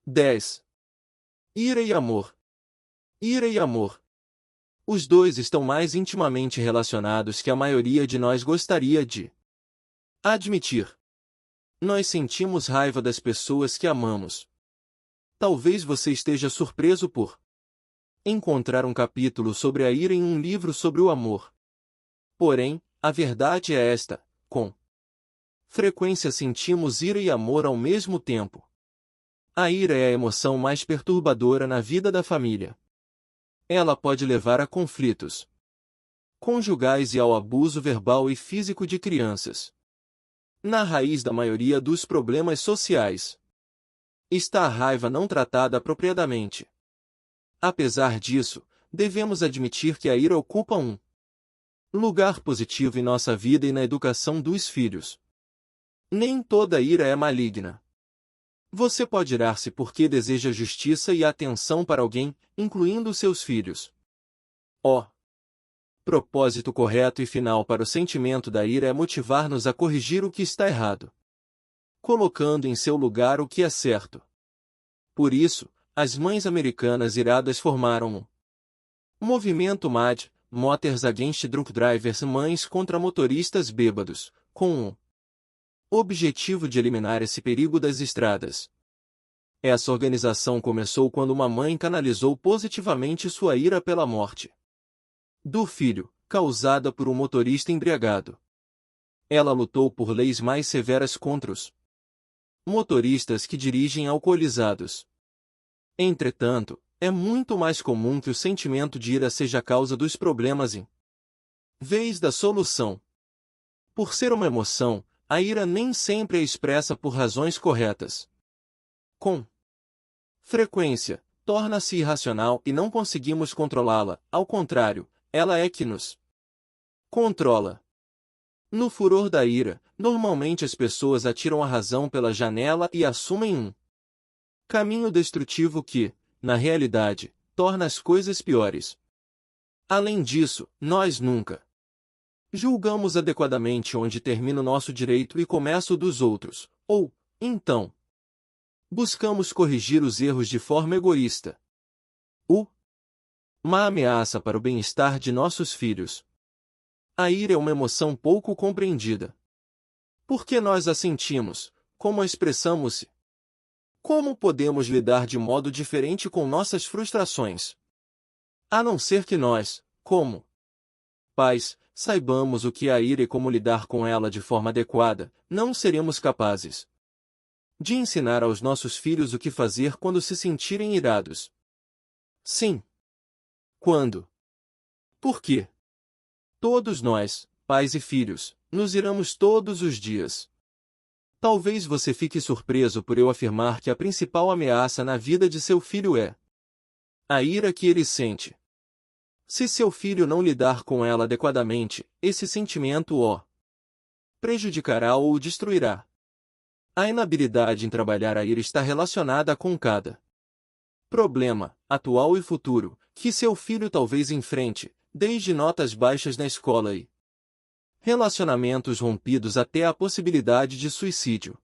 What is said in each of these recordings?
10. Ira e amor. Ira e amor. Os dois estão mais intimamente relacionados que a maioria de nós gostaria de admitir. Nós sentimos raiva das pessoas que amamos. Talvez você esteja surpreso por encontrar um capítulo sobre a ira em um livro sobre o amor. Porém, a verdade é esta: com frequência sentimos ira e amor ao mesmo tempo. A ira é a emoção mais perturbadora na vida da família. Ela pode levar a conflitos conjugais e ao abuso verbal e físico de crianças. Na raiz da maioria dos problemas sociais está a raiva não tratada apropriadamente. Apesar disso, devemos admitir que a ira ocupa um lugar positivo em nossa vida e na educação dos filhos. Nem toda ira é maligna. Você pode irar-se porque deseja justiça e atenção para alguém, incluindo seus filhos. O propósito correto e final para o sentimento da ira é motivar-nos a corrigir o que está errado, colocando em seu lugar o que é certo. Por isso, as mães americanas iradas formaram um movimento MAD, Mothers Against Drunk Drivers, Mães contra Motoristas Bêbados, com o objetivo de eliminar esse perigo das estradas. Essa organização começou quando uma mãe canalizou positivamente sua ira pela morte do filho, causada por um motorista embriagado. Ela lutou por leis mais severas contra os motoristas que dirigem alcoolizados. Entretanto, é muito mais comum que o sentimento de ira seja a causa dos problemas em vez da solução. Por ser uma emoção, a ira nem sempre é expressa por razões corretas. Com frequência, torna-se irracional e não conseguimos controlá-la, ao contrário, ela é que nos controla. No furor da ira, normalmente as pessoas atiram a razão pela janela e assumem um caminho destrutivo que, na realidade, torna as coisas piores. Além disso, nós nunca julgamos adequadamente onde termina o nosso direito e começa o dos outros, ou, então, buscamos corrigir os erros de forma egoísta. Uma ameaça para o bem-estar de nossos filhos. A ira é uma emoção pouco compreendida. Por que nós a sentimos? Como a expressamos-se? Como podemos lidar de modo diferente com nossas frustrações? A não ser que nós, como pais, saibamos o que é a ira e como lidar com ela de forma adequada, não seremos capazes de ensinar aos nossos filhos o que fazer quando se sentirem irados. Sim. Quando? Por quê? Todos nós, pais e filhos, nos iramos todos os dias. Talvez você fique surpreso por eu afirmar que a principal ameaça na vida de seu filho é a ira que ele sente. Se seu filho não lidar com ela adequadamente, esse sentimento o prejudicará ou o destruirá. A inabilidade em trabalhar a ira está relacionada com cada problema, atual e futuro, que seu filho talvez enfrente, desde notas baixas na escola e relacionamentos rompidos até a possibilidade de suicídio.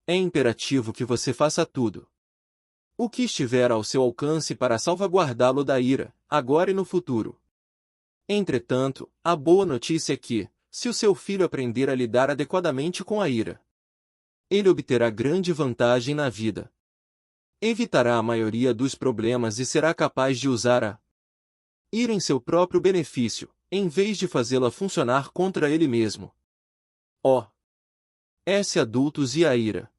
É imperativo que você faça tudo o que estiver ao seu alcance para salvaguardá-lo da ira, agora e no futuro. Entretanto, a boa notícia é que, se o seu filho aprender a lidar adequadamente com a ira, ele obterá grande vantagem na vida. Evitará a maioria dos problemas e será capaz de usar a ira em seu próprio benefício, em vez de fazê-la funcionar contra ele mesmo. Adultos e a ira.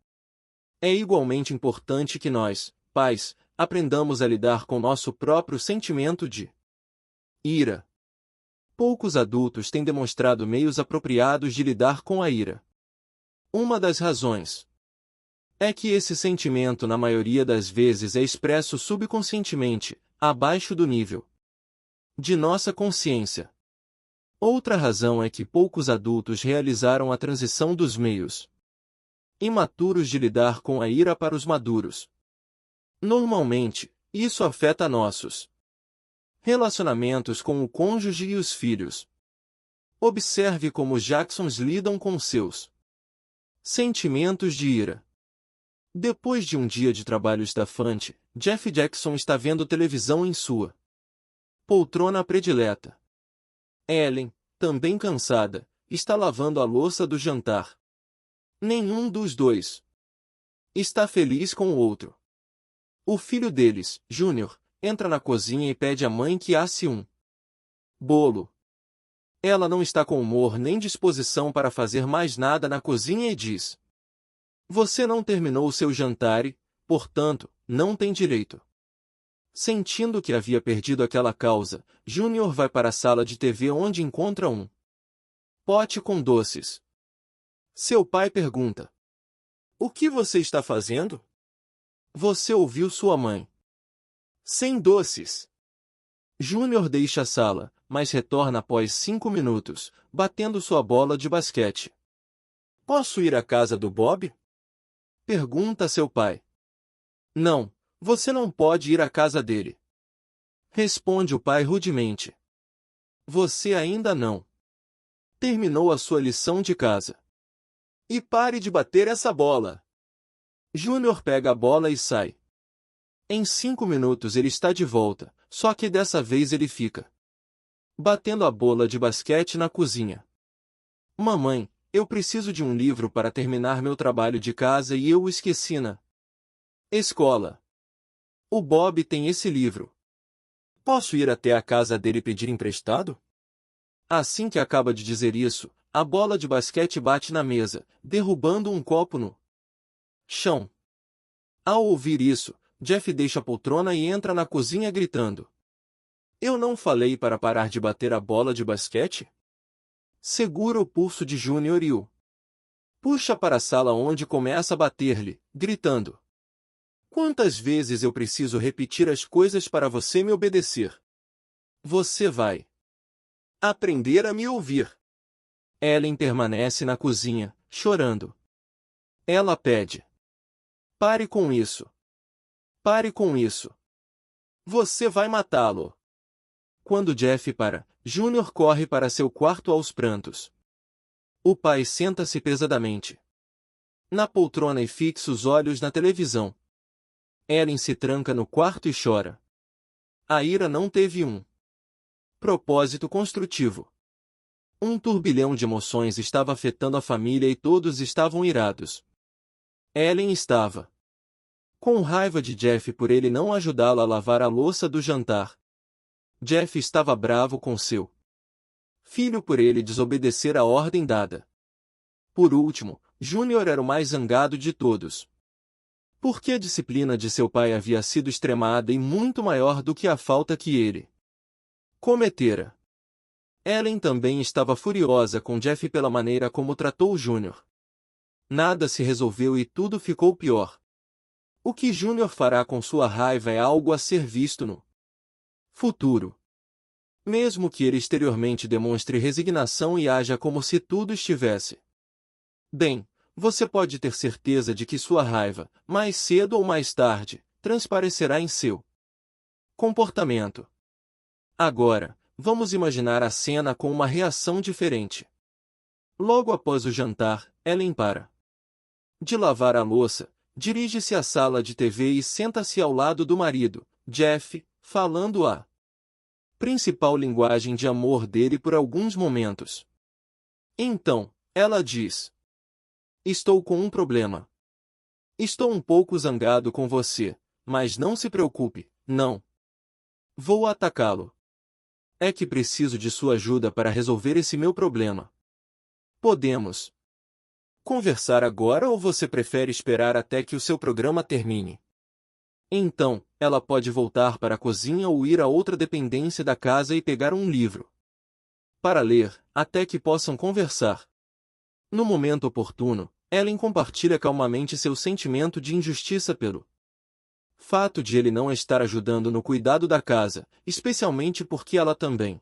É igualmente importante que nós, pais, aprendamos a lidar com nosso próprio sentimento de ira. Poucos adultos têm demonstrado meios apropriados de lidar com a ira. Uma das razões é que esse sentimento na maioria das vezes é expresso subconscientemente, abaixo do nível de nossa consciência. Outra razão é que poucos adultos realizaram a transição dos meios imaturos de lidar com a ira para os maduros. Normalmente, isso afeta nossos relacionamentos com o cônjuge e os filhos. Observe como os Jacksons lidam com seus sentimentos de ira. Depois de um dia de trabalho estafante, Jeff Jackson está vendo televisão em sua poltrona predileta. Ellen, também cansada, está lavando a louça do jantar. Nenhum dos dois está feliz com o outro. O filho deles, Júnior, entra na cozinha e pede à mãe que asse um bolo. Ela não está com humor nem disposição para fazer mais nada na cozinha e diz: "Você não terminou o seu jantar e, portanto, não tem direito." Sentindo que havia perdido aquela causa, Júnior vai para a sala de TV onde encontra um pote com doces. Seu pai pergunta: "O que você está fazendo?" "Você ouviu sua mãe. Sem doces." Júnior deixa a sala, mas retorna após 5 minutos, batendo sua bola de basquete. "Posso ir à casa do Bob?" pergunta seu pai. "Não, você não pode ir à casa dele." Responde o pai rudemente. "Você ainda não terminou a sua lição de casa. E pare de bater essa bola." Júnior pega a bola e sai. Em 5 minutos ele está de volta, só que dessa vez ele fica batendo a bola de basquete na cozinha. "Mamãe, eu preciso de um livro para terminar meu trabalho de casa e eu o esqueci na escola. O Bob tem esse livro. Posso ir até a casa dele e pedir emprestado?" Assim que acaba de dizer isso, a bola de basquete bate na mesa, derrubando um copo no chão. Ao ouvir isso, Jeff deixa a poltrona e entra na cozinha gritando: "Eu não falei para parar de bater a bola de basquete?" Segura o pulso de Júnior e o puxa para a sala onde começa a bater-lhe, gritando: "Quantas vezes eu preciso repetir as coisas para você me obedecer? Você vai aprender a me ouvir." Ellen permanece na cozinha, chorando. Ela pede: "Pare com isso. Pare com isso. Você vai matá-lo." Quando Jeff para, Júnior corre para seu quarto aos prantos. O pai senta-se pesadamente na poltrona e fixa os olhos na televisão. Ellen se tranca no quarto e chora. A ira não teve um propósito construtivo. Um turbilhão de emoções estava afetando a família e todos estavam irados. Ellen estava com raiva de Jeff por ele não ajudá-la a lavar a louça do jantar. Jeff estava bravo com seu filho por ele desobedecer a ordem dada. Por último, Júnior era o mais zangado de todos. Porque a disciplina de seu pai havia sido extremada e muito maior do que a falta que ele cometera. Ellen também estava furiosa com Jeff pela maneira como tratou Júnior. Nada se resolveu e tudo ficou pior. O que Júnior fará com sua raiva é algo a ser visto no futuro. Mesmo que ele exteriormente demonstre resignação e haja como se tudo estivesse bem, você pode ter certeza de que sua raiva, mais cedo ou mais tarde, transparecerá em seu comportamento. Agora, vamos imaginar a cena com uma reação diferente. Logo após o jantar, Ellen para de lavar a louça, dirige-se à sala de TV e senta-se ao lado do marido, Jeff, falando a principal linguagem de amor dele por alguns momentos. Então, ela diz: "Estou com um problema. Estou um pouco zangado com você, mas não se preocupe, não vou atacá-lo. É que preciso de sua ajuda para resolver esse meu problema. Podemos conversar agora ou você prefere esperar até que o seu programa termine?" Então, ela pode voltar para a cozinha ou ir a outra dependência da casa e pegar um livro para ler, até que possam conversar. No momento oportuno, Ellen compartilha calmamente seu sentimento de injustiça pelo fato de ele não estar ajudando no cuidado da casa, especialmente porque ela também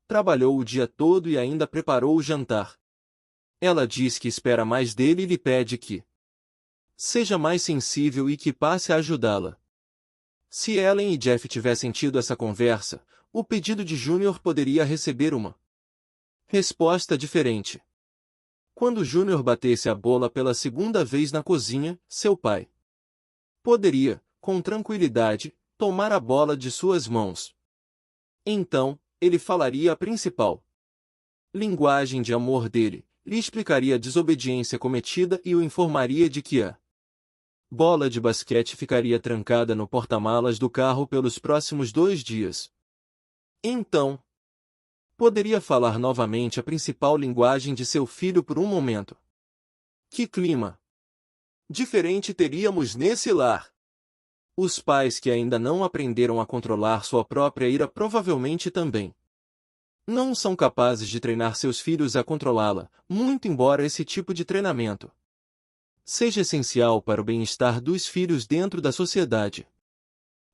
trabalhou o dia todo e ainda preparou o jantar. Ela diz que espera mais dele e lhe pede que seja mais sensível e que passe a ajudá-la. Se Ellen e Jeff tivessem tido essa conversa, o pedido de Júnior poderia receber uma resposta diferente. Quando Júnior batesse a bola pela segunda vez na cozinha, seu pai poderia, com tranquilidade, tomar a bola de suas mãos. Então, ele falaria a principal linguagem de amor dele, lhe explicaria a desobediência cometida e o informaria de que a bola de basquete ficaria trancada no porta-malas do carro pelos próximos 2 dias. Então, poderia falar novamente a principal linguagem de seu filho por um momento. Que clima diferente teríamos nesse lar! Os pais que ainda não aprenderam a controlar sua própria ira provavelmente também não são capazes de treinar seus filhos a controlá-la, muito embora esse tipo de treinamento seja essencial para o bem-estar dos filhos dentro da sociedade.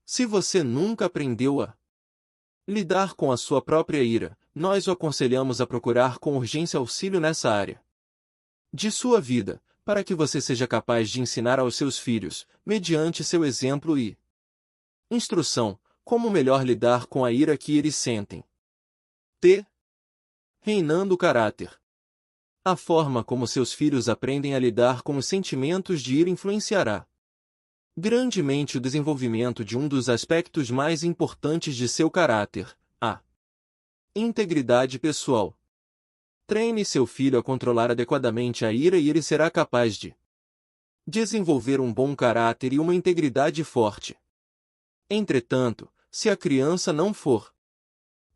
Se você nunca aprendeu a lidar com a sua própria ira, nós o aconselhamos a procurar com urgência auxílio nessa área de sua vida, para que você seja capaz de ensinar aos seus filhos, mediante seu exemplo e instrução, como melhor lidar com a ira que eles sentem. Reinando o caráter. A forma como seus filhos aprendem a lidar com os sentimentos de ira influenciará grandemente o desenvolvimento de um dos aspectos mais importantes de seu caráter, a integridade pessoal. Treine seu filho a controlar adequadamente a ira e ele será capaz de desenvolver um bom caráter e uma integridade forte. Entretanto, se a criança não for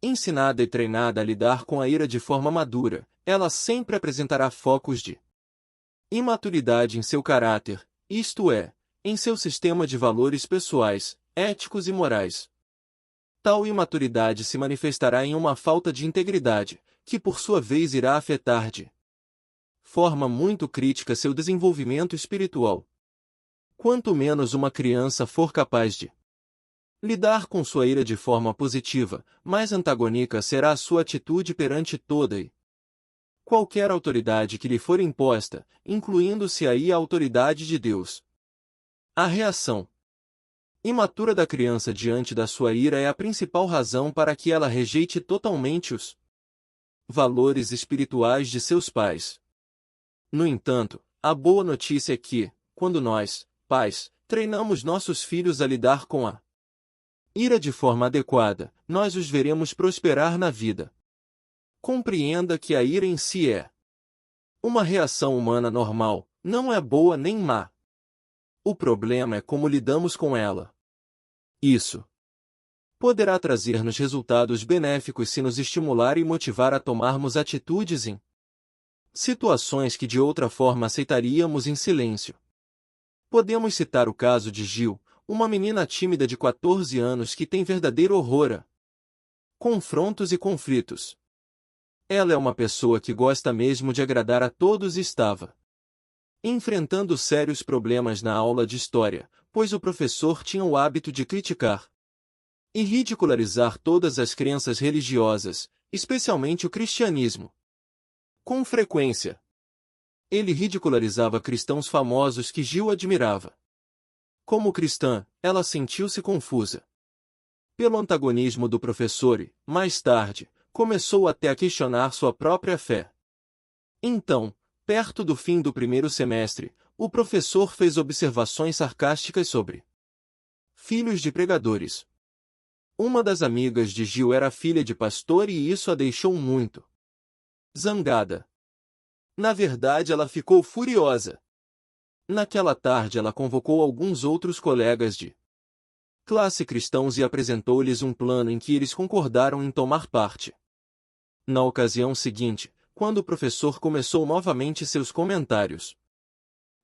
ensinada e treinada a lidar com a ira de forma madura, ela sempre apresentará focos de imaturidade em seu caráter, isto é, em seu sistema de valores pessoais, éticos e morais. Tal imaturidade se manifestará em uma falta de integridade, que por sua vez irá afetar de forma muito crítica seu desenvolvimento espiritual. Quanto menos uma criança for capaz de lidar com sua ira de forma positiva, mais antagônica será a sua atitude perante toda e qualquer autoridade que lhe for imposta, incluindo-se aí a autoridade de Deus. A reação imatura da criança diante da sua ira é a principal razão para que ela rejeite totalmente os valores espirituais de seus pais. No entanto, a boa notícia é que, quando nós, pais, treinamos nossos filhos a lidar com a ira de forma adequada, nós os veremos prosperar na vida. Compreenda que a ira em si é uma reação humana normal, não é boa nem má. O problema é como lidamos com ela. Isso poderá trazer-nos resultados benéficos se nos estimular e motivar a tomarmos atitudes em situações que de outra forma aceitaríamos em silêncio. Podemos citar o caso de Gil, uma menina tímida de 14 anos que tem verdadeiro horror a confrontos e conflitos. Ela é uma pessoa que gosta mesmo de agradar a todos e estava enfrentando sérios problemas na aula de história, pois o professor tinha o hábito de criticar e ridicularizar todas as crenças religiosas, especialmente o cristianismo. Com frequência, ele ridicularizava cristãos famosos que Gil admirava. Como cristã, ela sentiu-se confusa pelo antagonismo do professor e, mais tarde, começou até a questionar sua própria fé. Então, perto do fim do primeiro semestre, o professor fez observações sarcásticas sobre filhos de pregadores. Uma das amigas de Gil era filha de pastor e isso a deixou muito zangada. Na verdade, ela ficou furiosa. Naquela tarde ela convocou alguns outros colegas de classe cristãos e apresentou-lhes um plano em que eles concordaram em tomar parte. Na ocasião seguinte, quando o professor começou novamente seus comentários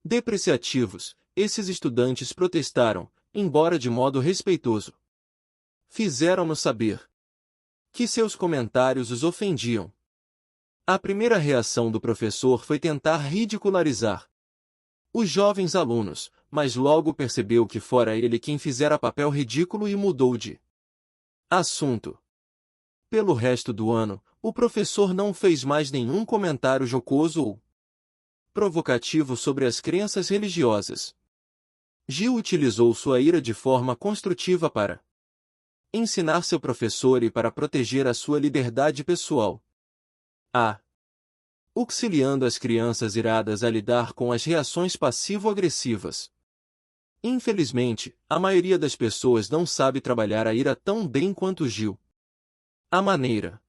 depreciativos, esses estudantes protestaram, embora de modo respeitoso. Fizeram-nos saber que seus comentários os ofendiam. A primeira reação do professor foi tentar ridicularizar os jovens alunos, mas logo percebeu que fora ele quem fizera papel ridículo e mudou de assunto. Pelo resto do ano, o professor não fez mais nenhum comentário jocoso ou provocativo sobre as crenças religiosas. Gil utilizou sua ira de forma construtiva para ensinar seu professor e para proteger a sua liberdade pessoal. A auxiliando as crianças iradas a lidar com as reações passivo-agressivas. Infelizmente, a maioria das pessoas não sabe trabalhar a ira tão bem quanto Gil. A maneira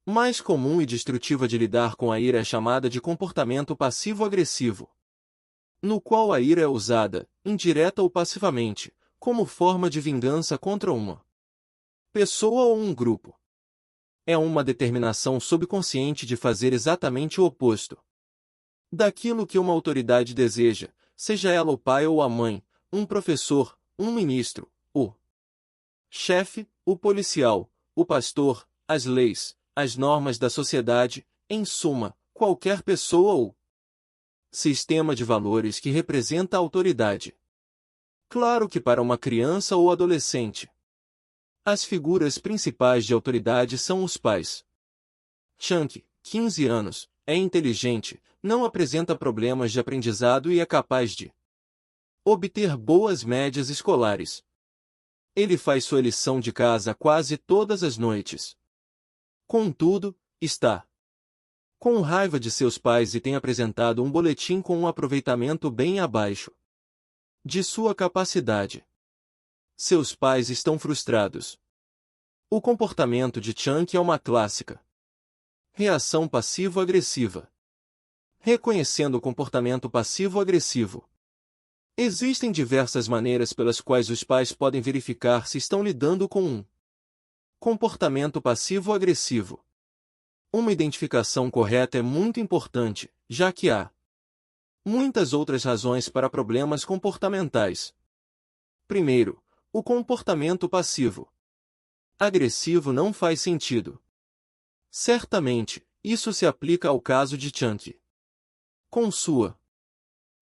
mais comum e destrutiva de lidar com a ira é chamada de comportamento passivo-agressivo, no qual a ira é usada, indireta ou passivamente, como forma de vingança contra uma pessoa ou um grupo. É uma determinação subconsciente de fazer exatamente o oposto daquilo que uma autoridade deseja, seja ela o pai ou a mãe, um professor, um ministro, o chefe, o policial, o pastor, as leis, as normas da sociedade, em suma, qualquer pessoa ou sistema de valores que representa a autoridade. Claro que para uma criança ou adolescente, as figuras principais de autoridade são os pais. Chunk, 15 anos, é inteligente, não apresenta problemas de aprendizado e é capaz de obter boas médias escolares. Ele faz sua lição de casa quase todas as noites. Contudo, está com raiva de seus pais e tem apresentado um boletim com um aproveitamento bem abaixo de sua capacidade. Seus pais estão frustrados. O comportamento de Chunk é uma clássica reação passivo-agressiva. Reconhecendo o comportamento passivo-agressivo, existem diversas maneiras pelas quais os pais podem verificar se estão lidando com um comportamento passivo-agressivo. Uma identificação correta é muito importante, já que há muitas outras razões para problemas comportamentais. Primeiro, o comportamento passivo agressivo não faz sentido. Certamente, isso se aplica ao caso de Chunk. Com sua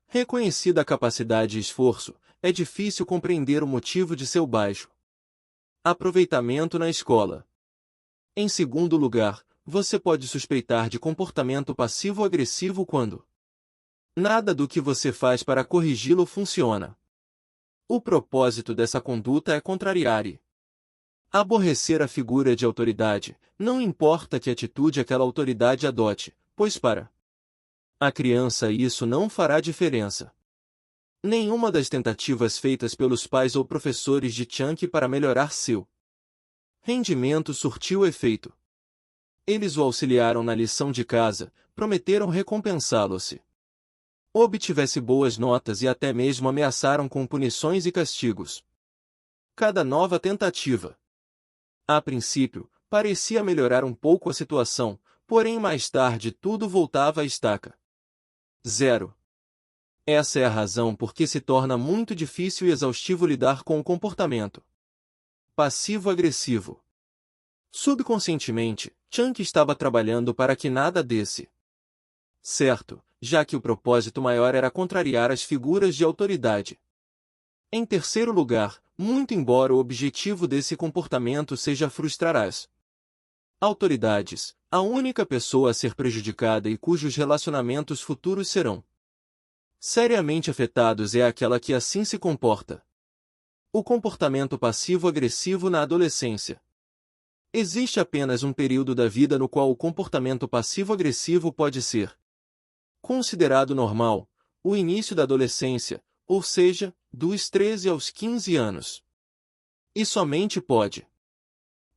reconhecida capacidade e esforço, é difícil compreender o motivo de seu baixo aproveitamento na escola. Em segundo lugar, você pode suspeitar de comportamento passivo-agressivo quando nada do que você faz para corrigi-lo funciona. O propósito dessa conduta é contrariar e aborrecer a figura de autoridade, não importa que atitude aquela autoridade adote, pois para a criança isso não fará diferença. Nenhuma das tentativas feitas pelos pais ou professores de Chunk para melhorar seu rendimento surtiu efeito. Eles o auxiliaram na lição de casa, prometeram recompensá-lo se obtivesse boas notas e até mesmo ameaçaram com punições e castigos. Cada nova tentativa, a princípio, parecia melhorar um pouco a situação, porém mais tarde tudo voltava à estaca zero. Essa é a razão por que se torna muito difícil e exaustivo lidar com o comportamento passivo-agressivo. Subconscientemente, Chunk estava trabalhando para que nada desse certo, já que o propósito maior era contrariar as figuras de autoridade. Em terceiro lugar, muito embora o objetivo desse comportamento seja frustrar as autoridades, a única pessoa a ser prejudicada e cujos relacionamentos futuros serão seriamente afetados é aquela que assim se comporta. O comportamento passivo-agressivo na adolescência. Existe apenas um período da vida no qual o comportamento passivo-agressivo pode ser considerado normal, o início da adolescência, ou seja, dos 13 aos 15 anos. E somente pode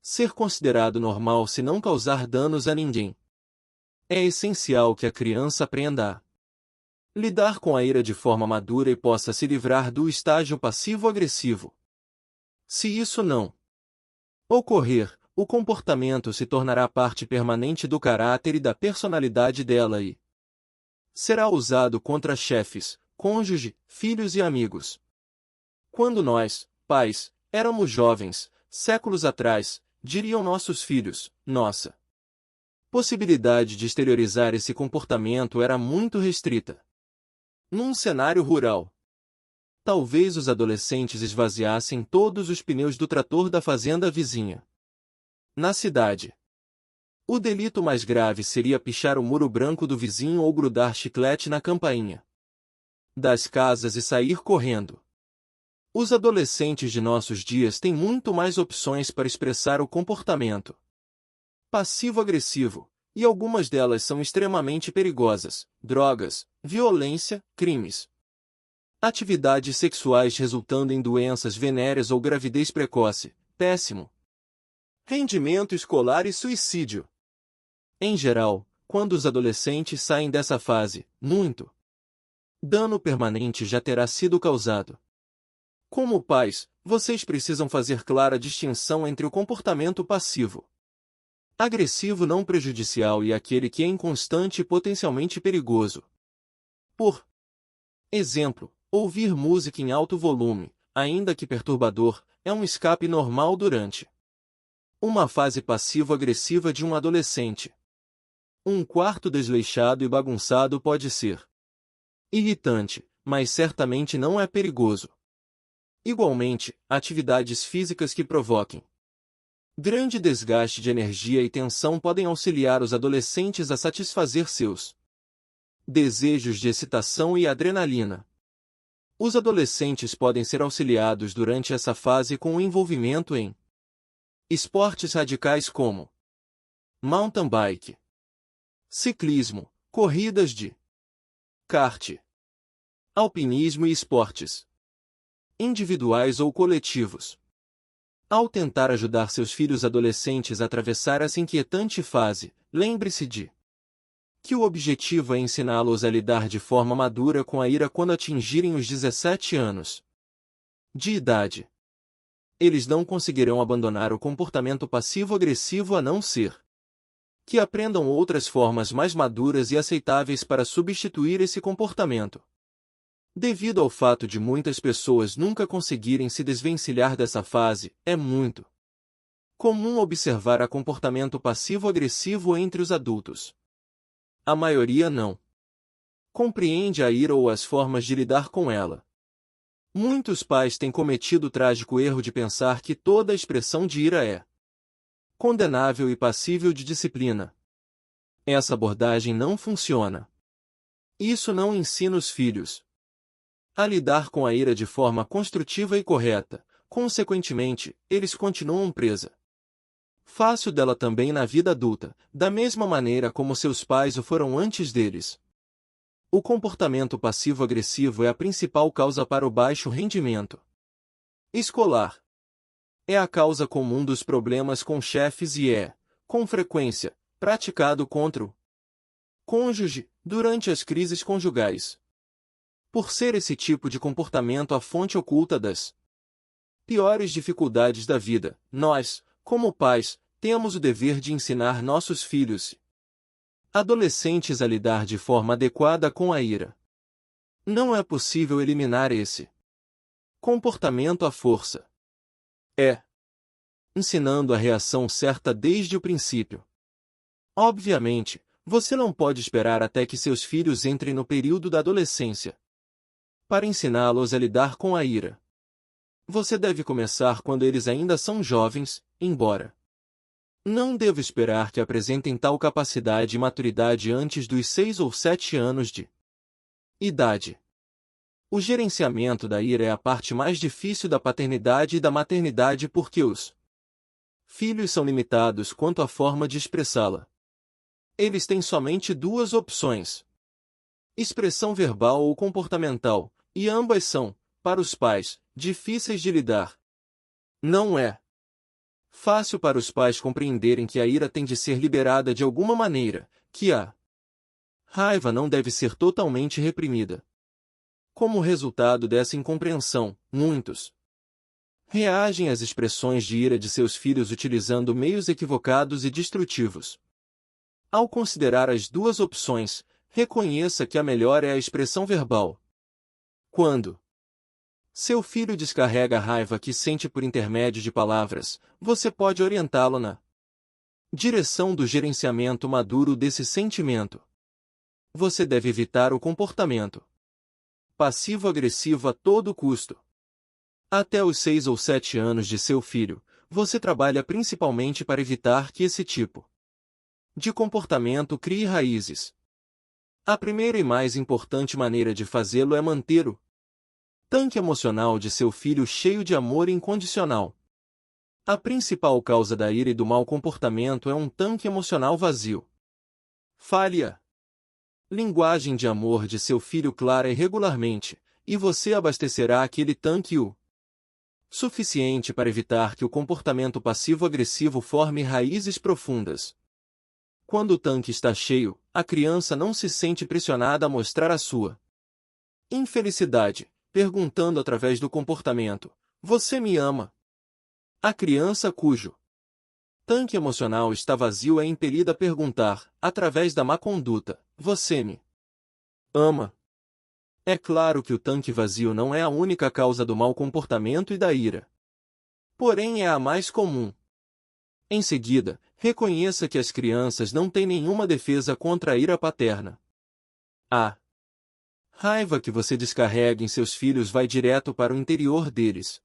ser considerado normal se não causar danos a ninguém. É essencial que a criança aprenda a lidar com a ira de forma madura e possa se livrar do estágio passivo-agressivo. Se isso não ocorrer, o comportamento se tornará parte permanente do caráter e da personalidade dela e será usado contra chefes, cônjuge, filhos e amigos. Quando nós, pais, éramos jovens, séculos atrás, diriam nossos filhos, nossa possibilidade de exteriorizar esse comportamento era muito restrita. Num cenário rural, talvez os adolescentes esvaziassem todos os pneus do trator da fazenda vizinha. Na cidade, o delito mais grave seria pichar o muro branco do vizinho ou grudar chiclete na campainha das casas e sair correndo. Os adolescentes de nossos dias têm muito mais opções para expressar o comportamento passivo-agressivo, E algumas delas são extremamente perigosas: drogas, violência, crimes, atividades sexuais resultando em doenças venéreas ou gravidez precoce, péssimo rendimento escolar e suicídio. Em geral, quando os adolescentes saem dessa fase, muito dano permanente já terá sido causado. Como pais, vocês precisam fazer clara distinção entre o comportamento passivo, agressivo não prejudicial e aquele que é inconstante e potencialmente perigoso. Por exemplo, ouvir música em alto volume, ainda que perturbador, é um escape normal durante uma fase passivo-agressiva de um adolescente. Um quarto desleixado e bagunçado pode ser irritante, mas certamente não é perigoso. Igualmente, atividades físicas que provoquem grande desgaste de energia e tensão podem auxiliar os adolescentes a satisfazer seus desejos de excitação e adrenalina. Os adolescentes podem ser auxiliados durante essa fase com o envolvimento em esportes radicais como mountain bike, ciclismo, corridas de kart, alpinismo e esportes individuais ou coletivos. Ao tentar ajudar seus filhos adolescentes a atravessar essa inquietante fase, lembre-se de que o objetivo é ensiná-los a lidar de forma madura com a ira quando atingirem os 17 anos de idade. Eles não conseguirão abandonar o comportamento passivo-agressivo a não ser que aprendam outras formas mais maduras e aceitáveis para substituir esse comportamento. Devido ao fato de muitas pessoas nunca conseguirem se desvencilhar dessa fase, é muito comum observar o comportamento passivo-agressivo entre os adultos. A maioria não compreende a ira ou as formas de lidar com ela. Muitos pais têm cometido o trágico erro de pensar que toda expressão de ira é condenável e passível de disciplina. Essa abordagem não funciona. Isso não ensina os filhos a lidar com a ira de forma construtiva e correta. Consequentemente, eles continuam presa fácil dela também na vida adulta, da mesma maneira como seus pais o foram antes deles. O comportamento passivo-agressivo é a principal causa para o baixo rendimento escolar. É a causa comum dos problemas com chefes e é, com frequência, praticado contra o cônjuge durante as crises conjugais. Por ser esse tipo de comportamento a fonte oculta das piores dificuldades da vida, nós, como pais, temos o dever de ensinar nossos filhos adolescentes a lidar de forma adequada com a ira. Não é possível eliminar esse comportamento à força. É ensinando a reação certa desde o princípio. Obviamente, você não pode esperar até que seus filhos entrem no período da adolescência para ensiná-los a lidar com a ira. Você deve começar quando eles ainda são jovens, embora não deva esperar que apresentem tal capacidade e maturidade antes dos 6 ou 7 anos de idade. O gerenciamento da ira é a parte mais difícil da paternidade e da maternidade porque os filhos são limitados quanto à forma de expressá-la. Eles têm somente duas opções: expressão verbal ou comportamental, e ambas são, para os pais, difíceis de lidar. Não é fácil para os pais compreenderem que a ira tem de ser liberada de alguma maneira, que a raiva não deve ser totalmente reprimida. Como resultado dessa incompreensão, muitos reagem às expressões de ira de seus filhos utilizando meios equivocados e destrutivos. Ao considerar as duas opções, reconheça que a melhor é a expressão verbal. Quando seu filho descarrega a raiva que sente por intermédio de palavras, você pode orientá-lo na direção do gerenciamento maduro desse sentimento. Você deve evitar o comportamento passivo-agressivo a todo custo. Até os 6 ou 7 anos de seu filho, você trabalha principalmente para evitar que esse tipo de comportamento crie raízes. A primeira e mais importante maneira de fazê-lo é manter o tanque emocional de seu filho cheio de amor incondicional. A principal causa da ira e do mau comportamento é um tanque emocional vazio. Fale-a linguagem de amor de seu filho clara e regularmente, e você abastecerá aquele tanque o suficiente para evitar que o comportamento passivo-agressivo forme raízes profundas. Quando o tanque está cheio, a criança não se sente pressionada a mostrar a sua infelicidade, perguntando através do comportamento: "Você me ama?" A criança cujo tanque emocional está vazio é impelida a perguntar, através da má conduta: "Você me ama?" É claro que o tanque vazio não é a única causa do mau comportamento e da ira. Porém é a mais comum. Em seguida, reconheça que as crianças não têm nenhuma defesa contra a ira paterna. A raiva que você descarrega em seus filhos vai direto para o interior deles.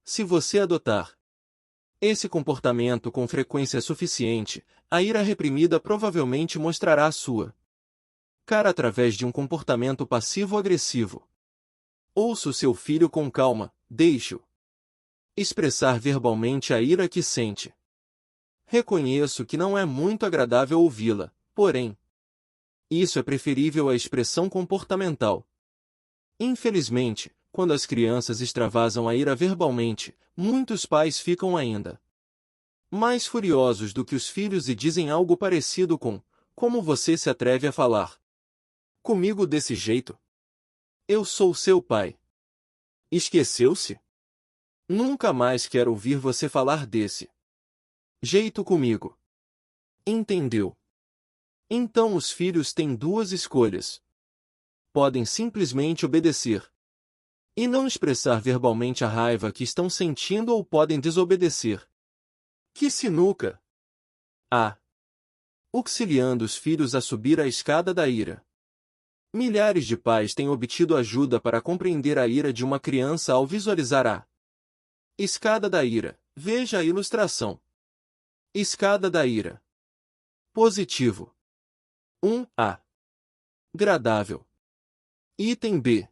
Se você adotar esse comportamento com frequência suficiente, a ira reprimida provavelmente mostrará a sua cara através de um comportamento passivo-agressivo. Ouça o seu filho com calma, deixe-o expressar verbalmente a ira que sente. Reconheço que não é muito agradável ouvi-la, porém, isso é preferível à expressão comportamental. Infelizmente, quando as crianças extravasam a ira verbalmente, muitos pais ficam ainda mais furiosos do que os filhos e dizem algo parecido com: "Como você se atreve a falar comigo desse jeito? Eu sou seu pai. Esqueceu-se? Nunca mais quero ouvir você falar desse jeito comigo." Entendeu? Então os filhos têm duas escolhas. Podem simplesmente obedecer e não expressar verbalmente a raiva que estão sentindo, ou podem desobedecer. Que sinuca! A. Auxiliando os filhos a subir a escada da ira. Milhares de pais têm obtido ajuda para compreender a ira de uma criança ao visualizar a escada da ira. Veja a ilustração. Escada da ira. Positivo. 1A. Agradável. Item B.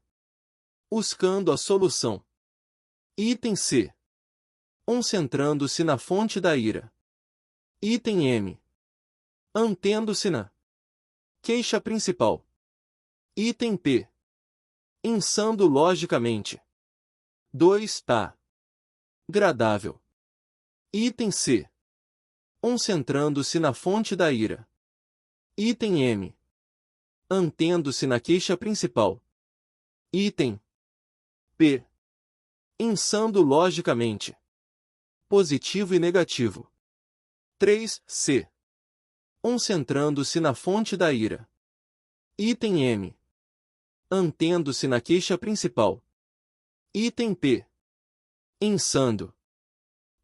Buscando a solução. Item C. Concentrando-se na fonte da ira. Item M. Mantendo-se na queixa principal. Item P. Insando logicamente. 2A. Agradável. Item C. Concentrando-se na fonte da ira. Item M. Mantendo-se na queixa principal. Item P. Insando logicamente. Positivo e negativo. 3C. Concentrando-se na fonte da ira. Item M. Mantendo-se na queixa principal. Item P. Insando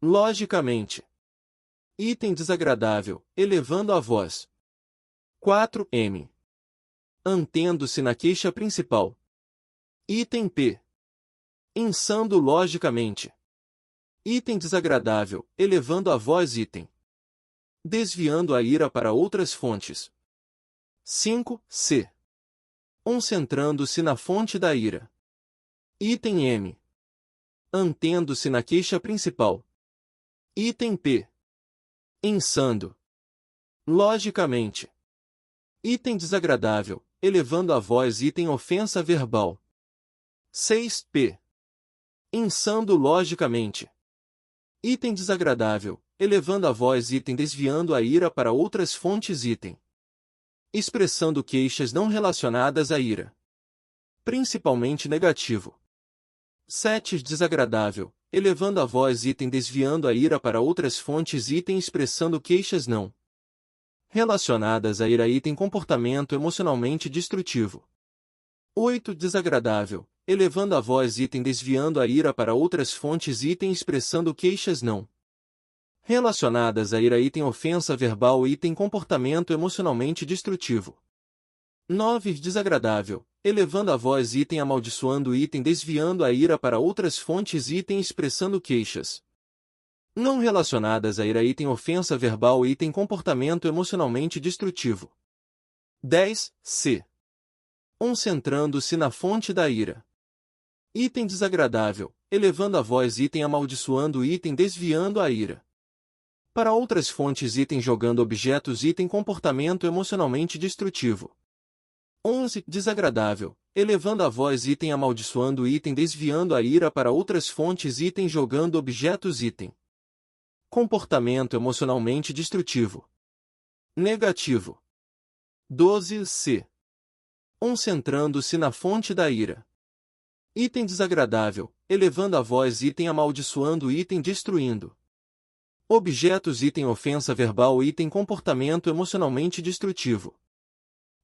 logicamente. Item desagradável, elevando a voz. 4M. Mantendo-se na queixa principal. Item P. Insando logicamente. Item desagradável, elevando a voz. Item desviando a ira para outras fontes. 5C. Concentrando-se na fonte da ira. Item M. Mantendo-se na queixa principal. Item P. Insando logicamente. Item desagradável, elevando a voz. Item ofensa verbal. 6P. Insando logicamente. Item desagradável, elevando a voz. Item desviando a ira para outras fontes. Item expressando queixas não relacionadas à ira, principalmente negativo. 7. Desagradável, elevando a voz. Item desviando a ira para outras fontes. Item expressando queixas não relacionadas à ira. Item comportamento emocionalmente destrutivo. 8. Desagradável, elevando a voz. Item desviando a ira para outras fontes. Item expressando queixas não relacionadas à ira. Item ofensa verbal. Item comportamento emocionalmente destrutivo. 9. Desagradável, elevando a voz. Item amaldiçoando. Item desviando a ira para outras fontes. Item expressando queixas não relacionadas à ira. Item ofensa verbal. Item comportamento emocionalmente destrutivo. 10C. Concentrando-se na fonte da ira. Item desagradável, elevando a voz. Item amaldiçoando. Item desviando a ira Para outras fontes, item jogando objetos, item comportamento emocionalmente destrutivo. 11. Desagradável, elevando a voz, item amaldiçoando, item desviando a ira. Para outras fontes, item jogando objetos, item comportamento emocionalmente destrutivo. Negativo. 12. C. Concentrando-se na fonte da ira. Item desagradável, elevando a voz, item amaldiçoando, item destruindo objetos, item ofensa verbal, item comportamento emocionalmente destrutivo.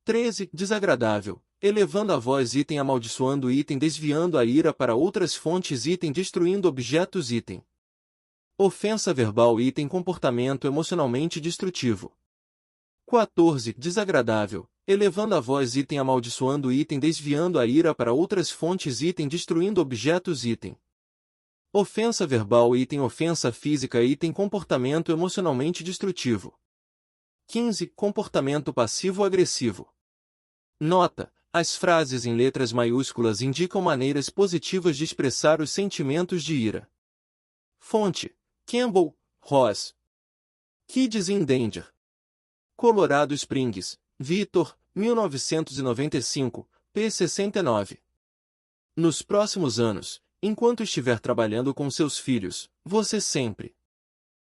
13. Desagradável, elevando a voz, item amaldiçoando, item desviando a ira. Para outras fontes, item destruindo objetos, item ofensa verbal, item comportamento emocionalmente destrutivo. 14. Desagradável, elevando a voz, item amaldiçoando, item desviando a ira. Para outras fontes, item destruindo objetos, item ofensa verbal, item ofensa física, item comportamento emocionalmente destrutivo. 15. Comportamento passivo-agressivo. Nota: as frases em letras maiúsculas indicam maneiras positivas de expressar os sentimentos de ira. Fonte: Campbell, Ross. Kids in Danger. Colorado Springs, Victor, 1995, p. 69. Nos próximos anos, enquanto estiver trabalhando com seus filhos, você sempre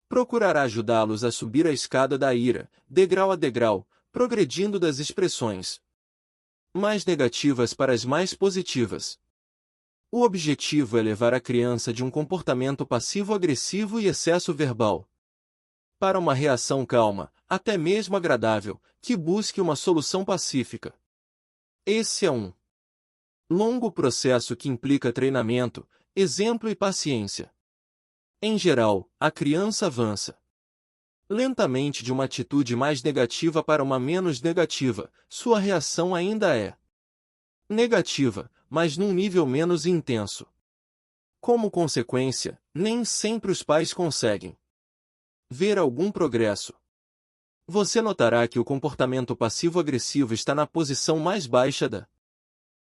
procurará ajudá-los a subir a escada da ira, degrau a degrau, progredindo das expressões mais negativas para as mais positivas. O objetivo é levar a criança de um comportamento passivo-agressivo e excesso verbal para uma reação calma, até mesmo agradável, que busque uma solução pacífica. Esse é um longo processo que implica treinamento, exemplo e paciência. Em geral, a criança avança lentamente de uma atitude mais negativa para uma menos negativa. Sua reação ainda é negativa, mas num nível menos intenso. Como consequência, nem sempre os pais conseguem ver algum progresso. Você notará que o comportamento passivo-agressivo está na posição mais baixa da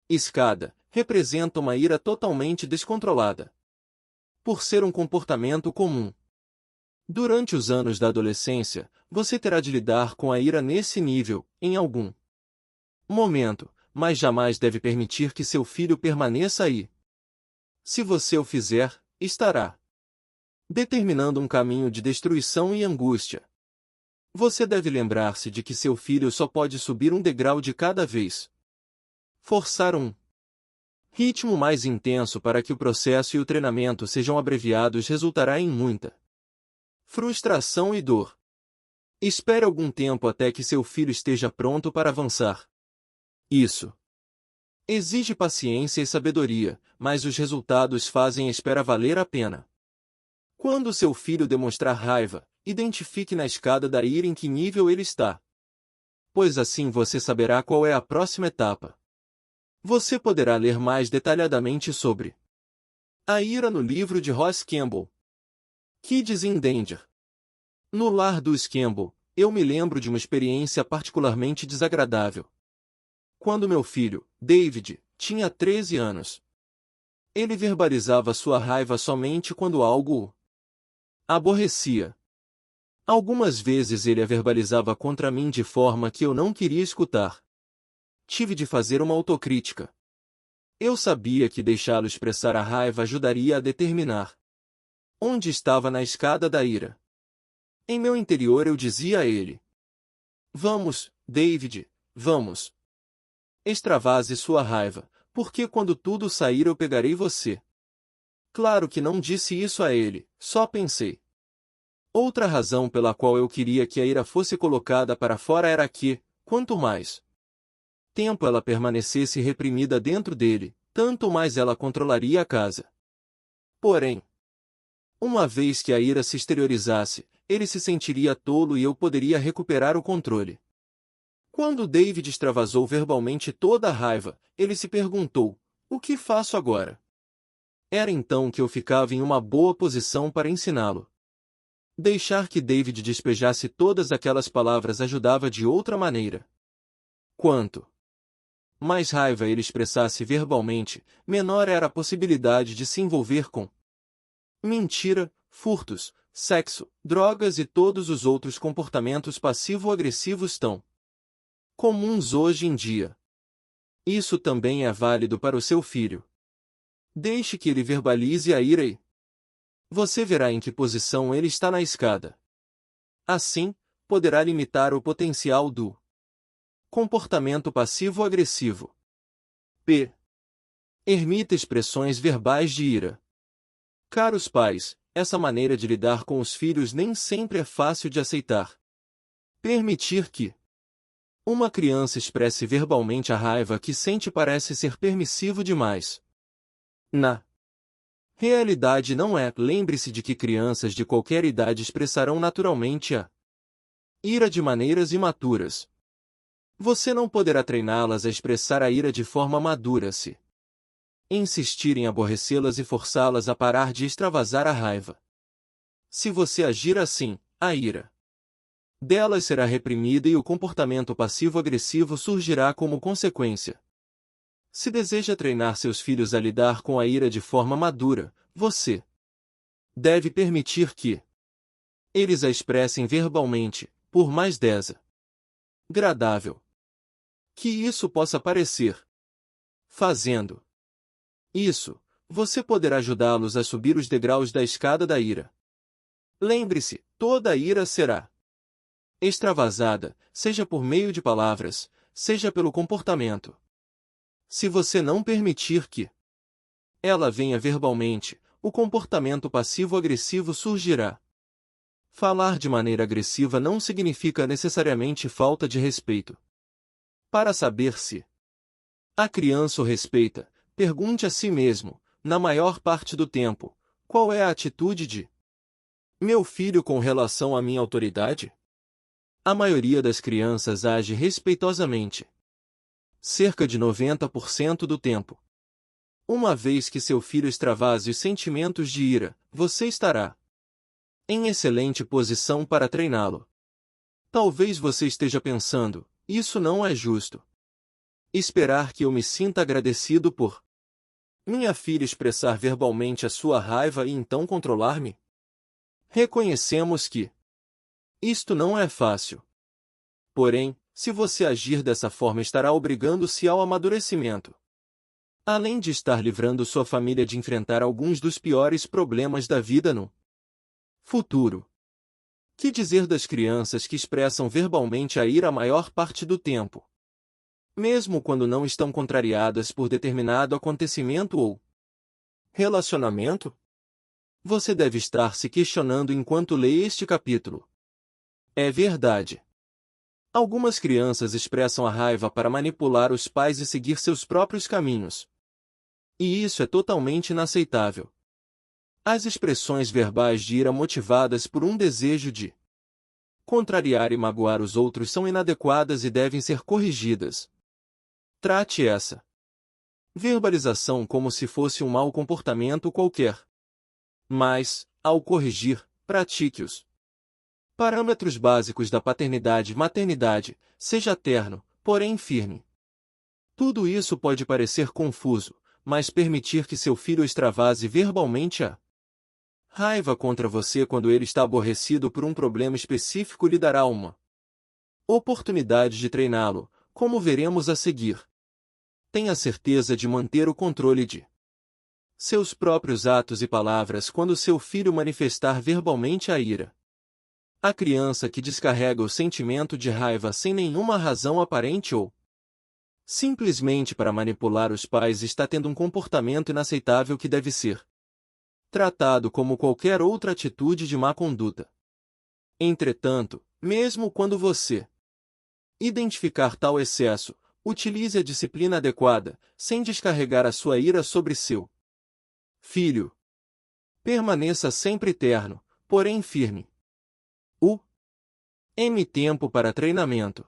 escada, representa uma ira totalmente descontrolada. Por ser um comportamento comum. Durante os anos da adolescência, você terá de lidar com a ira nesse nível, em algum momento, mas jamais deve permitir que seu filho permaneça aí. Se você o fizer, estará determinando um caminho de destruição e angústia. Você deve lembrar-se de que seu filho só pode subir um degrau de cada vez. Forçar um ritmo mais intenso para que o processo e o treinamento sejam abreviados resultará em muita frustração e dor. Espere algum tempo até que seu filho esteja pronto para avançar. Isso exige paciência e sabedoria, mas os resultados fazem a espera valer a pena. Quando seu filho demonstrar raiva, identifique na escada da ira em que nível ele está. Pois assim você saberá qual é a próxima etapa. Você poderá ler mais detalhadamente sobre a ira no livro de Ross Campbell, Kids in Danger. No lar dos Campbell, eu me lembro de uma experiência particularmente desagradável. Quando meu filho, David, tinha 13 anos. Ele verbalizava sua raiva somente quando algo o aborrecia. Algumas vezes ele a verbalizava contra mim de forma que eu não queria escutar. Tive de fazer uma autocrítica. Eu sabia que deixá-lo expressar a raiva ajudaria a determinar onde estava na escada da ira. Em meu interior eu dizia a ele: vamos, David, vamos. Extravase sua raiva, porque quando tudo sair eu pegarei você. Claro que não disse isso a ele, só pensei. Outra razão pela qual eu queria que a ira fosse colocada para fora era que, quanto mais tempo ela permanecesse reprimida dentro dele, tanto mais ela controlaria a casa. Porém, uma vez que a ira se exteriorizasse, ele se sentiria tolo e eu poderia recuperar o controle. Quando David extravasou verbalmente toda a raiva, ele se perguntou: o que faço agora? Era então que eu ficava em uma boa posição para ensiná-lo. Deixar que David despejasse todas aquelas palavras ajudava de outra maneira. Quanto mais raiva ele expressasse verbalmente, menor era a possibilidade de se envolver com mentira, furtos, sexo, drogas e todos os outros comportamentos passivo-agressivos tão comuns hoje em dia. Isso também é válido para o seu filho. Deixe que ele verbalize a ira e você verá em que posição ele está na escada. Assim, poderá limitar o potencial do comportamento passivo-agressivo. P. Ermita expressões verbais de ira. Caros pais, essa maneira de lidar com os filhos nem sempre é fácil de aceitar. Permitir que uma criança expresse verbalmente a raiva que sente parece ser permissivo demais. Na realidade não é. Lembre-se de que crianças de qualquer idade expressarão naturalmente a ira de maneiras imaturas. Você não poderá treiná-las a expressar a ira de forma madura se insistir em aborrecê-las e forçá-las a parar de extravasar a raiva. Se você agir assim, a ira delas será reprimida e o comportamento passivo-agressivo surgirá como consequência. Se deseja treinar seus filhos a lidar com a ira de forma madura, você deve permitir que eles a expressem verbalmente, por mais desagradável que isso possa parecer. Fazendo isso, você poderá ajudá-los a subir os degraus da escada da ira. Lembre-se, toda a ira será extravasada, seja por meio de palavras, seja pelo comportamento. Se você não permitir que ela venha verbalmente, o comportamento passivo-agressivo surgirá. Falar de maneira agressiva não significa necessariamente falta de respeito. Para saber se a criança o respeita, pergunte a si mesmo, na maior parte do tempo, qual é a atitude de meu filho com relação à minha autoridade? A maioria das crianças age respeitosamente. Cerca de 90% do tempo. Uma vez que seu filho extravase os sentimentos de ira, você estará em excelente posição para treiná-lo. Talvez você esteja pensando, isso não é justo. Esperar que eu me sinta agradecido por minha filha expressar verbalmente a sua raiva e então controlar-me? Reconhecemos que isto não é fácil. Porém, se você agir dessa forma estará obrigando-se ao amadurecimento. Além de estar livrando sua família de enfrentar alguns dos piores problemas da vida no futuro. Que dizer das crianças que expressam verbalmente a ira a maior parte do tempo? Mesmo quando não estão contrariadas por determinado acontecimento ou relacionamento? Você deve estar se questionando enquanto lê este capítulo. É verdade. Algumas crianças expressam a raiva para manipular os pais e seguir seus próprios caminhos. E isso é totalmente inaceitável. As expressões verbais de ira motivadas por um desejo de contrariar e magoar os outros são inadequadas e devem ser corrigidas. Trate essa verbalização como se fosse um mau comportamento qualquer. Mas, ao corrigir, pratique-os. Parâmetros básicos da paternidade e maternidade, seja terno, porém firme. Tudo isso pode parecer confuso, mas permitir que seu filho extravase verbalmente a raiva contra você quando ele está aborrecido por um problema específico lhe dará uma oportunidade de treiná-lo, como veremos a seguir. Tenha certeza de manter o controle de seus próprios atos e palavras quando seu filho manifestar verbalmente a ira. A criança que descarrega o sentimento de raiva sem nenhuma razão aparente ou simplesmente para manipular os pais está tendo um comportamento inaceitável que deve ser tratado como qualquer outra atitude de má conduta. Entretanto, mesmo quando você identificar tal excesso, utilize a disciplina adequada, sem descarregar a sua ira sobre seu filho. Permaneça sempre terno, porém firme. Tempo para treinamento.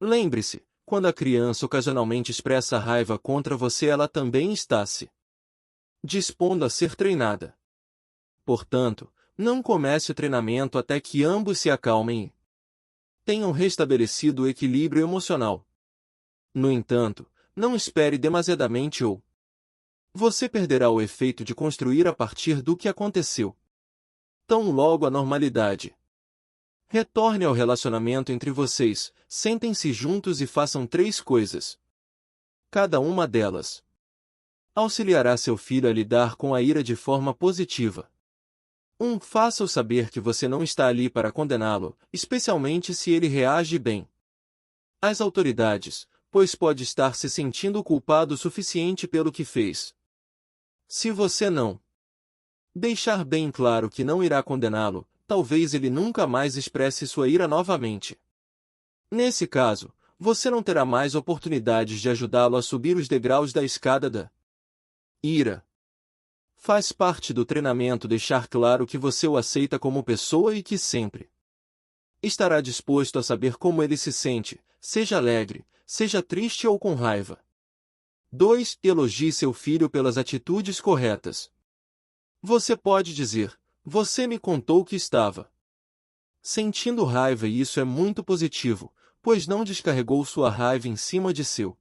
Lembre-se, quando a criança ocasionalmente expressa raiva contra você, ela também está se dispondo a ser treinada. Portanto, não comece o treinamento até que ambos se acalmem e tenham restabelecido o equilíbrio emocional. No entanto, não espere demasiadamente ou você perderá o efeito de construir a partir do que aconteceu. Tão logo a normalidade retorne ao relacionamento entre vocês, sentem-se juntos e façam 3 coisas. Cada uma delas auxiliará seu filho a lidar com a ira de forma positiva. 1. Faça-o saber que você não está ali para condená-lo, especialmente se ele reage bem às autoridades, pois pode estar se sentindo culpado o suficiente pelo que fez. Se você não deixar bem claro que não irá condená-lo, talvez ele nunca mais expresse sua ira novamente. Nesse caso, você não terá mais oportunidades de ajudá-lo a subir os degraus da escada da ira. Faz parte do treinamento deixar claro que você o aceita como pessoa e que sempre estará disposto a saber como ele se sente, seja alegre, seja triste ou com raiva. 2. Elogie seu filho pelas atitudes corretas. Você pode dizer: você me contou que estava sentindo raiva e isso é muito positivo, pois não descarregou sua raiva em cima de seu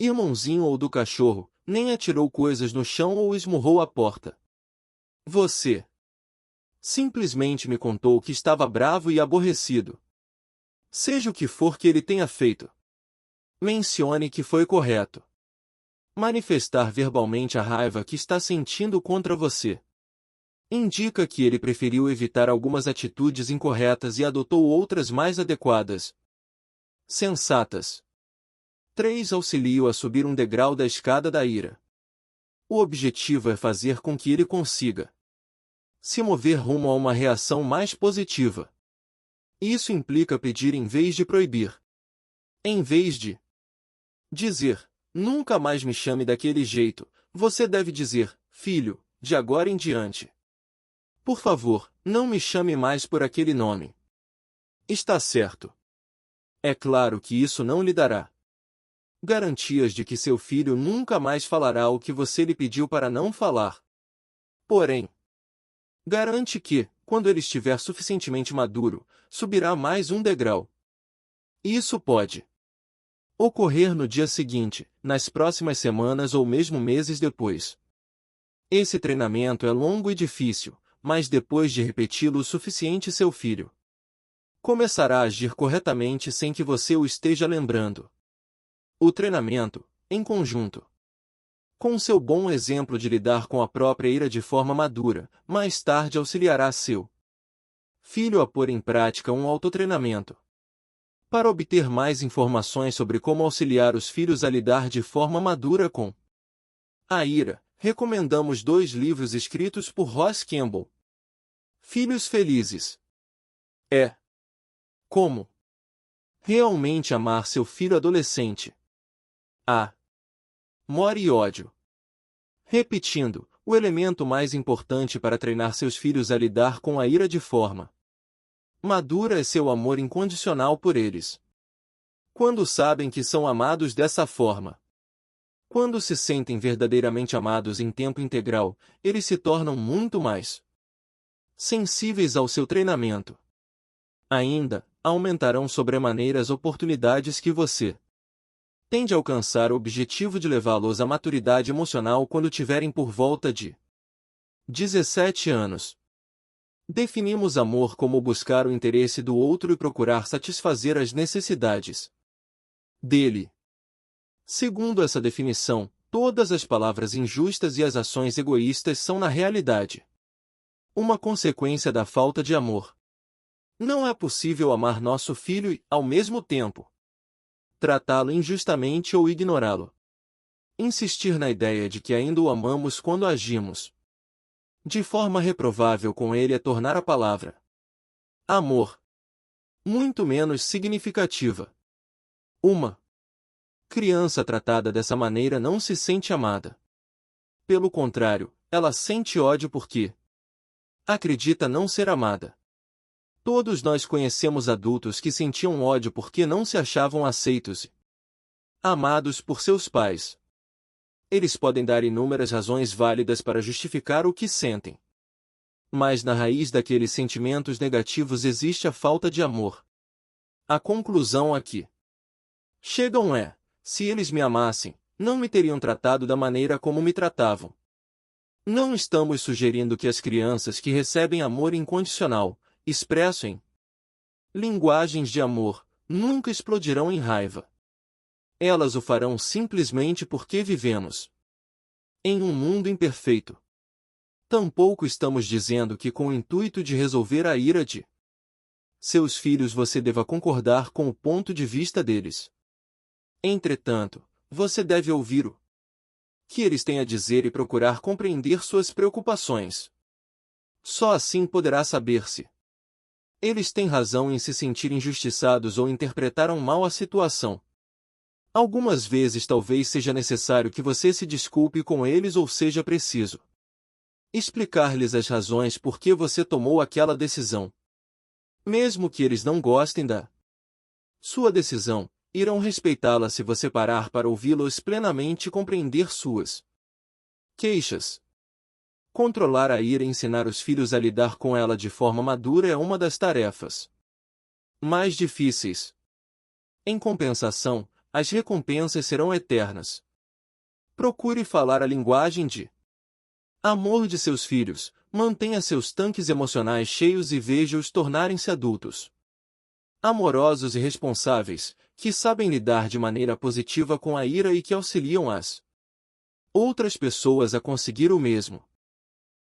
irmãozinho ou do cachorro, nem atirou coisas no chão ou esmurrou a porta. Você simplesmente me contou que estava bravo e aborrecido. Seja o que for que ele tenha feito, mencione que foi correto. Manifestar verbalmente a raiva que está sentindo contra você indica que ele preferiu evitar algumas atitudes incorretas e adotou outras mais adequadas, sensatas. 3. Auxilie-o a subir um degrau da escada da ira. O objetivo é fazer com que ele consiga se mover rumo a uma reação mais positiva. Isso implica pedir em vez de proibir. Em vez de dizer: nunca mais me chame daquele jeito, você deve dizer: filho, de agora em diante, por favor, não me chame mais por aquele nome. Está certo. É claro que isso não lhe dará garantias de que seu filho nunca mais falará o que você lhe pediu para não falar. Porém, garante que, quando ele estiver suficientemente maduro, subirá mais um degrau. Isso pode ocorrer no dia seguinte, nas próximas semanas ou mesmo meses depois. Esse treinamento é longo e difícil, mas depois de repeti-lo o suficiente, seu filho começará a agir corretamente sem que você o esteja lembrando. O treinamento, em conjunto com seu bom exemplo de lidar com a própria ira de forma madura, mais tarde auxiliará seu filho a pôr em prática um autotreinamento. Para obter mais informações sobre como auxiliar os filhos a lidar de forma madura com a ira, recomendamos 2 livros escritos por Ross Campbell. Filhos Felizes. Como realmente amar seu filho adolescente. Amor e ódio. Repetindo, o elemento mais importante para treinar seus filhos a lidar com a ira de forma madura é seu amor incondicional por eles. Quando sabem que são amados dessa forma, quando se sentem verdadeiramente amados em tempo integral, eles se tornam muito mais sensíveis ao seu treinamento. Ainda, aumentarão sobremaneira as oportunidades que você tem de alcançar o objetivo de levá-los à maturidade emocional quando tiverem por volta de 17 anos. Definimos amor como buscar o interesse do outro e procurar satisfazer as necessidades dele. Segundo essa definição, todas as palavras injustas e as ações egoístas são na realidade uma consequência da falta de amor. Não é possível amar nosso filho e, ao mesmo tempo, tratá-lo injustamente ou ignorá-lo. Insistir na ideia de que ainda o amamos quando agimos de forma reprovável com ele é tornar a palavra amor muito menos significativa. Uma criança tratada dessa maneira não se sente amada. Pelo contrário, ela sente ódio porque acredita não ser amada. Todos nós conhecemos adultos que sentiam ódio porque não se achavam aceitos e amados por seus pais. Eles podem dar inúmeras razões válidas para justificar o que sentem. Mas na raiz daqueles sentimentos negativos existe a falta de amor. A conclusão a que chegam é: se eles me amassem, não me teriam tratado da maneira como me tratavam. Não estamos sugerindo que as crianças que recebem amor incondicional, expresso em linguagens de amor, nunca explodirão em raiva. Elas o farão simplesmente porque vivemos em um mundo imperfeito. Tampouco estamos dizendo que com o intuito de resolver a ira de seus filhos você deva concordar com o ponto de vista deles. Entretanto, você deve ouvir o que eles têm a dizer e procurar compreender suas preocupações. Só assim poderá saber se eles têm razão em se sentir injustiçados ou interpretaram mal a situação. Algumas vezes talvez seja necessário que você se desculpe com eles ou seja preciso explicar-lhes as razões por que você tomou aquela decisão. Mesmo que eles não gostem da sua decisão, irão respeitá-la se você parar para ouvi-los plenamente e compreender suas queixas. Controlar a ira e ensinar os filhos a lidar com ela de forma madura é uma das tarefas mais difíceis. Em compensação, as recompensas serão eternas. Procure falar a linguagem de amor de seus filhos, mantenha seus tanques emocionais cheios e veja-os tornarem-se adultos amorosos e responsáveis, que sabem lidar de maneira positiva com a ira e que auxiliam as outras pessoas a conseguir o mesmo.